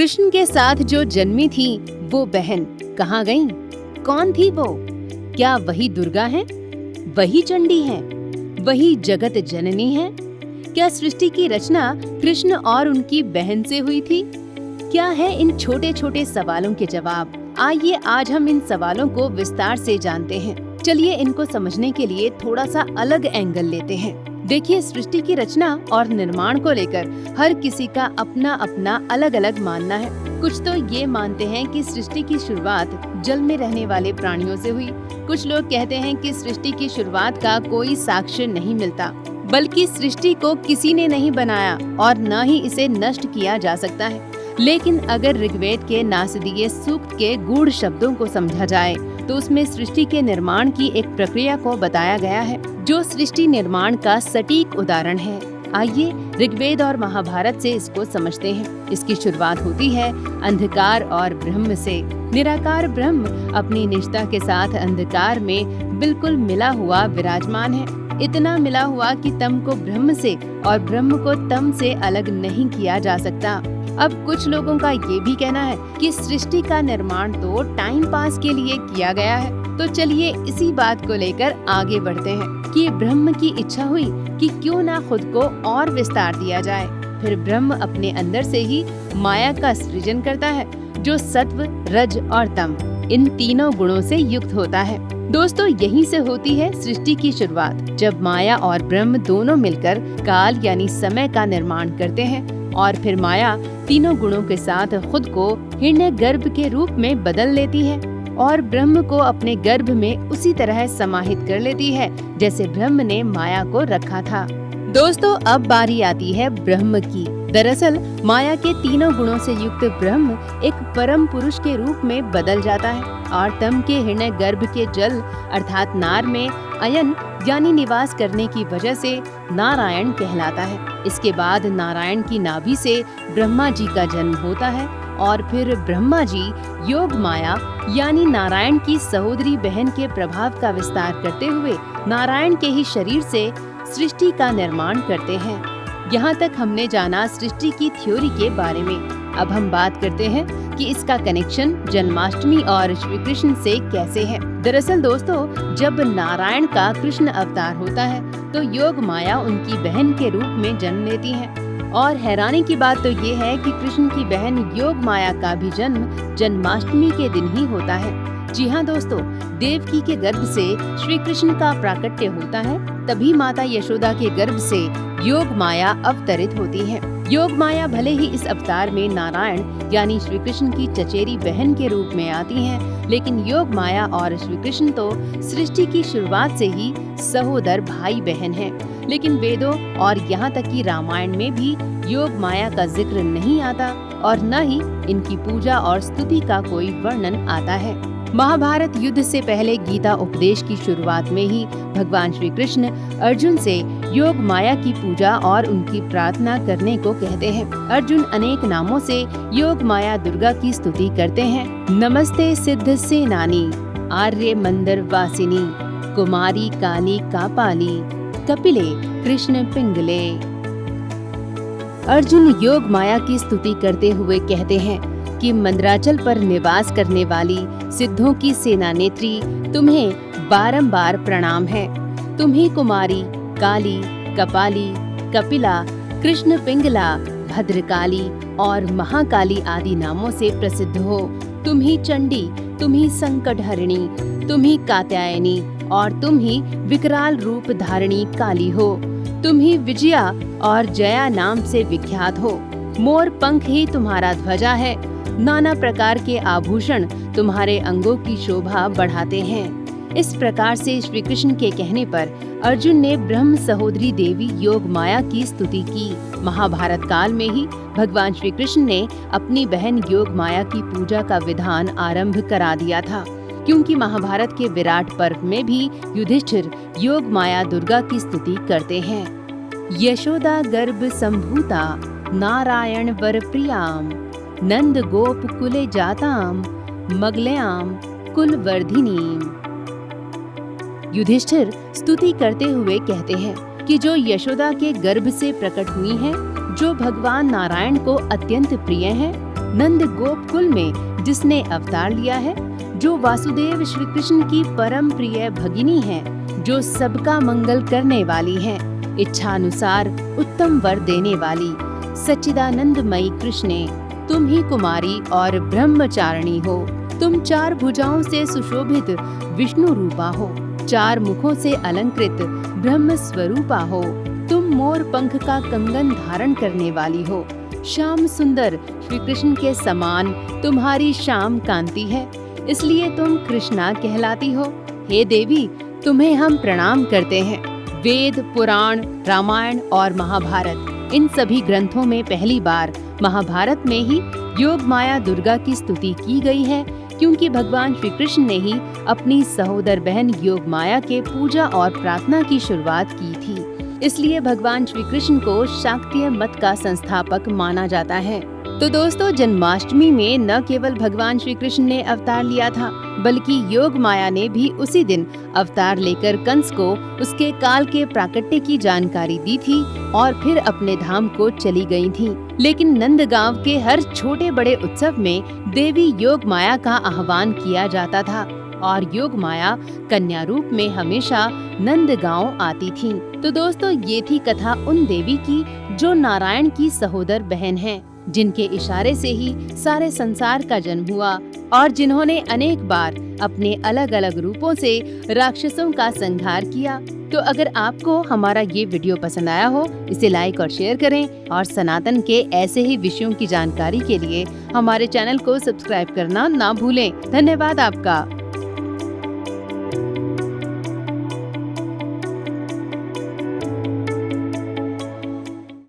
कृष्ण के साथ जो जन्मी थी वो बहन कहाँ गईं? कौन थी वो? क्या वही दुर्गा हैं? वही चंडी हैं? वही जगत जननी हैं? क्या सृष्टि की रचना कृष्ण और उनकी बहन से हुई थी? क्या है इन छोटे छोटे सवालों के जवाब? आइए आज हम इन सवालों को विस्तार से जानते हैं। चलिए इनको समझने के लिए थोड़ा सा अलग एंगल लेते हैं। देखिए, सृष्टि की रचना और निर्माण को लेकर हर किसी का अपना अपना अलग अलग मानना है। कुछ तो ये मानते हैं कि सृष्टि की शुरुआत जल में रहने वाले प्राणियों से हुई। कुछ लोग कहते हैं कि सृष्टि की शुरुआत का कोई साक्ष्य नहीं मिलता, बल्कि सृष्टि को किसी ने नहीं बनाया और न ही इसे नष्ट किया जा सकता है। लेकिन अगर ऋग्वेद के नासदीय सूक्त के गूढ़ शब्दों को समझा जाए तो उसमें सृष्टि के निर्माण की एक प्रक्रिया को बताया गया है, जो सृष्टि निर्माण का सटीक उदाहरण है। आइए ऋग्वेद और महाभारत से इसको समझते हैं। इसकी शुरुआत होती है अंधकार और ब्रह्म से। निराकार ब्रह्म अपनी निष्ठा के साथ अंधकार में बिल्कुल मिला हुआ विराजमान है। इतना मिला हुआ कि तम को ब्रह्म से और ब्रह्म को तम से अलग नहीं किया जा सकता। अब कुछ लोगों का ये भी कहना है कि सृष्टि का निर्माण तो टाइम पास के लिए किया गया है। तो चलिए इसी बात को लेकर आगे बढ़ते हैं कि ब्रह्म की इच्छा हुई कि क्यों ना खुद को और विस्तार दिया जाए। फिर ब्रह्म अपने अंदर से ही माया का सृजन करता है, जो सत्व, रज और तम इन तीनों गुणों से युक्त होता है। दोस्तों, यहीं से होती है सृष्टि की शुरुआत, जब माया और ब्रह्म दोनों मिलकर काल यानी समय का निर्माण करते हैं और फिर माया तीनों गुणों के साथ खुद को हिरण्य गर्भ के रूप में बदल लेती है और ब्रह्म को अपने गर्भ में उसी तरह समाहित कर लेती है जैसे ब्रह्म ने माया को रखा था। दोस्तों, अब बारी आती है ब्रह्म की। दरअसल माया के तीनों गुणों से युक्त ब्रह्म एक परम पुरुष के रूप में बदल जाता है और तम के हिरण्य गर्भ के जल अर्थात नार में अयन यानी निवास करने की वजह से नारायण कहलाता है। इसके बाद नारायण की नाभि से ब्रह्मा जी का जन्म होता है और फिर ब्रह्मा जी योग माया यानी नारायण की सहोदरी बहन के प्रभाव का विस्तार करते हुए नारायण के ही शरीर से सृष्टि का निर्माण करते हैं। यहाँ तक हमने जाना सृष्टि की थ्योरी के बारे में। अब हम बात करते हैं कि इसका कनेक्शन जन्माष्टमी और श्री कृष्ण से कैसे है। दरअसल दोस्तों, जब नारायण का कृष्ण अवतार होता है तो योग माया उनकी बहन के रूप में जन्म लेती है। और हैरानी की बात तो ये है कि कृष्ण की बहन योग माया का भी जन्म जन्माष्टमी के दिन ही होता है। जी हाँ दोस्तों, देवकी के गर्भ से श्री कृष्ण का प्राकट्य होता है, तभी माता यशोदा के गर्भ से योग माया अवतरित होती है। योग माया भले ही इस अवतार में नारायण यानी श्री कृष्ण की चचेरी बहन के रूप में आती हैं, लेकिन योग माया और श्री कृष्ण तो सृष्टि की शुरुआत से ही सहोदर भाई बहन हैं। लेकिन वेदों और यहाँ तक कि रामायण में भी योग माया का जिक्र नहीं आता और न ही इनकी पूजा और स्तुति का कोई वर्णन आता है। महाभारत युद्ध से पहले गीता उपदेश की शुरुआत में ही भगवान श्री कृष्ण अर्जुन से योग माया की पूजा और उनकी प्रार्थना करने को कहते हैं। अर्जुन अनेक नामों से योग माया दुर्गा की स्तुति करते हैं। नमस्ते सिद्ध सेनानी, आर्य मंदर वासिनी, कुमारी काली कापाली, कपिले कृष्ण पिंगले। अर्जुन योग माया की स्तुति करते हुए कहते हैं कि मंदराचल पर निवास करने वाली सिद्धों की सेना नेत्री, तुम्हें बारंबार प्रणाम है। तुम्ही कुमारी, काली, कपाली, कपिला, कृष्ण पिंगला, भद्रकाली और महाकाली आदि नामों से प्रसिद्ध हो। तुम्ही चंडी, तुम्ही संकट हरिणी, तुम्ही कात्यायनी और तुम्ही विकराल रूप धारिणी काली हो। तुम्ही विजया और जया नाम से विख्यात हो। मोर पंख ही तुम्हारा ध्वजा है। नाना प्रकार के आभूषण तुम्हारे अंगों की शोभा बढ़ाते हैं। इस प्रकार से श्री कृष्ण के कहने पर अर्जुन ने ब्रह्म सहोदरी देवी योग माया की स्तुति की। महाभारत काल में ही भगवान श्री कृष्ण ने अपनी बहन योग माया की पूजा का विधान आरंभ करा दिया था, क्योंकि महाभारत के विराट पर्व में भी युधिष्ठिर योग माया दुर्गा की स्तुति करते हैं। यशोदा गर्भ संभूता, नारायण वर प्रियाम, नंद गोप कुले जाताम, मगलयाम कुलवर्धिनीम। युधिष्ठिर स्तुति करते हुए कहते हैं कि जो यशोदा के गर्भ से प्रकट हुई हैं, जो भगवान नारायण को अत्यंत प्रिय हैं, नंद गोपकुल में जिसने अवतार लिया है, जो वासुदेव श्री कृष्ण की परम प्रिय भगिनी है, जो सबका मंगल करने वाली है, इच्छानुसार उत्तम वर देने वाली सच्चिदानंदमयी कृष्णे, तुम ही कुमारी और ब्रह्मचारिणी हो। तुम 4 भुजाओं से सुशोभित विष्णु रूपा हो, 4 मुखों से अलंकृत ब्रह्म स्वरूपा हो। तुम मोर पंख का कंगन धारण करने वाली हो। श्याम सुंदर श्री कृष्ण के समान तुम्हारी श्याम कांति है, इसलिए तुम कृष्णा कहलाती हो। हे देवी, तुम्हें हम प्रणाम करते हैं। वेद, पुराण, रामायण और महाभारत, इन सभी ग्रंथों में पहली बार महाभारत में ही योग माया दुर्गा की स्तुति की गई है, क्योंकि भगवान श्री कृष्ण ने ही अपनी सहोदर बहन योग माया के पूजा और प्रार्थना की शुरुआत की थी। इसलिए भगवान श्री कृष्ण को शाक्तीय मत का संस्थापक माना जाता है। तो दोस्तों, जन्माष्टमी में न केवल भगवान श्री कृष्ण ने अवतार लिया था, बल्कि योग माया ने भी उसी दिन अवतार लेकर कंस को उसके काल के प्राकट्य की जानकारी दी थी और फिर अपने धाम को चली गई थी। लेकिन नंदगांव के हर छोटे बड़े उत्सव में देवी योग माया का आह्वान किया जाता था और योग माया कन्या रूप में हमेशा नंदगांव आती थी। तो दोस्तों, ये थी कथा उन देवी की जो नारायण की सहोदर बहन है, जिनके इशारे से ही सारे संसार का जन्म हुआ और जिन्होंने अनेक बार अपने अलग अलग रूपों से राक्षसों का संहार किया। तो अगर आपको हमारा ये वीडियो पसंद आया हो, इसे लाइक और शेयर करें और सनातन के ऐसे ही विषयों की जानकारी के लिए हमारे चैनल को सब्सक्राइब करना ना भूलें। धन्यवाद आपका।